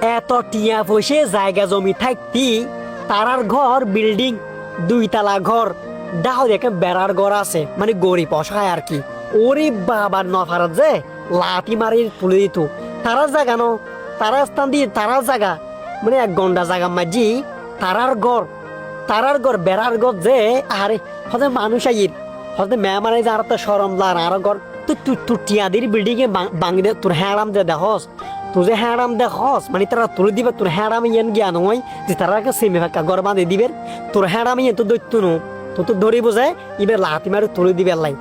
এত টিয়া পয়সে জায়গা জমি থাকতি তারার ঘর বিল্ডিং 2 তলা ঘর দাও দেখে বেড়ার ঘর আছে মানে গরিব অসহায় আর কি। ওরে বাবার নফারত যে লাঠি মারি তুলে দিত তারা জায়গা ন তারা স্থান দিয়ে তারা জায়গা মানে 1 ঘন্টা জায়গা মাঝি তারার ঘর বেড়ার ঘর যে আরে হতে মানুষ আইর হতে মেহমান আই আর তো সরম লার আর ঘর তুই টিয়াদির বিল্ডিং এ বাঙি দে তোর হ্যাঁড়াম যে দেখস তুই যে হ্যাঁড়াম দেখস মানে তারা তুলে দিবে তোর হ্যাঁড়াম ইয়ান জ্ঞান হয় যে তারা সেমে ফাঁকা ঘর বাঁধে দিবে তোর হ্যাঁড়াম ইয়ে তো দৈত্য নো তো ধরি বোঝায় ইবে লাতি মারে তুলে দিবে লাই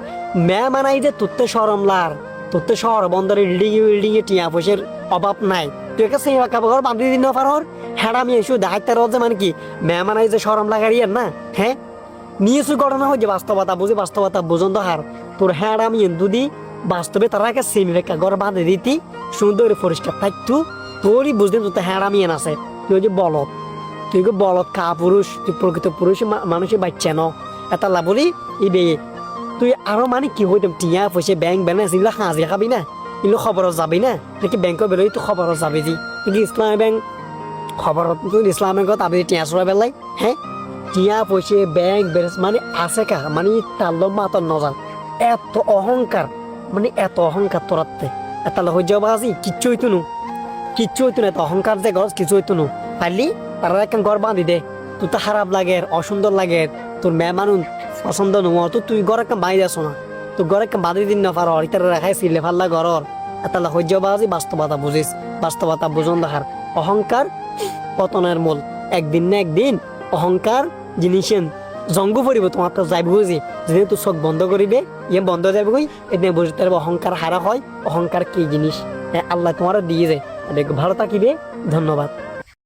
মেহমান আই যে তোর সরম লার তোর তো শহর বন্দরে বিল্ডিং এ টিয়া পয়সার অভাব নাই তুই একটা সেমে ফাঁকা ঘর বাঁধি দিন পারর হ্যাঁড়াম এসে দেখাইতে রোজ মানে কি মেহমান আই যে সরম লাগারিয়ার না হ্যাঁ নিয়েছু ঘটনা হয় যে বাস্তবতা বুঝন তো হার তোর হ্যাঁড়াম দুদি বাস্তবে তারা একটা সেমি ফেকা ঘর বাঁধে দিতি সুন্দর পরিষ্কার থাকতু তোরই বুঝতেন তোর হ্যাঁড়াম আছে তুই যে বলত তুই বলত কা পুরুষ তুই প্রকৃত পুরুষ মানুষের বাচ্চা ন এটা লাভলি ইবে তুই আরো মানে কি হইতাম টিয়া পয়সা ব্যাংক ব্যালেন্স এগুলো হাজিরা খাবি না এগুলো খবরত যাবি না নাকি ব্যাংকে বেরোই তো খবরত যাবি দি নাকি ইসলামী ব্যাংক খবরত তুই ইসলামী ব্যাংকত আবি টিয়া চড়া বেলাই হ্যাঁ টিয়া পয়সা ব্যাংক ব্যালেন্স মানে আছে কা মানে তার মাতর নজান এত অহংকার মানে এত অহংকার তোরাতে এটা হয়ে যাবা আজি কিচ্ছু হইতো না এত অহংকার যে গছ কিছু হইতো না পারলি তারা একটা ঘর বাঁধি দে তুই তো খারাপ লাগে অসুন্দর লাগে তোর মেহমানুন পছন্দ নোয়া তো তুই ঘর একটা বাঁধি দেছ না তুই ঘর একটা বাঁধি দিন না পারো ইতার রেখাই ছিলে ফাল্লা ঘরর এটা হয়ে যাবা আজি বাস্তবতা বুঝন দেখার অহংকার পতনের মূল একদিন না একদিন অহংকার জিনিসেন জঙ্গ পড়িব তোমার তো যাইব বুঝি যেহেতু চোখ বন্ধ করিবে ইয়ে বন্ধ যাইব কই এদিন বুঝতে পারবো অহংকার হারা হয় অহংকার কি জিনিস আল্লাহ তোমার দিয়ে যায় ভালো থাকিবে ধন্যবাদ।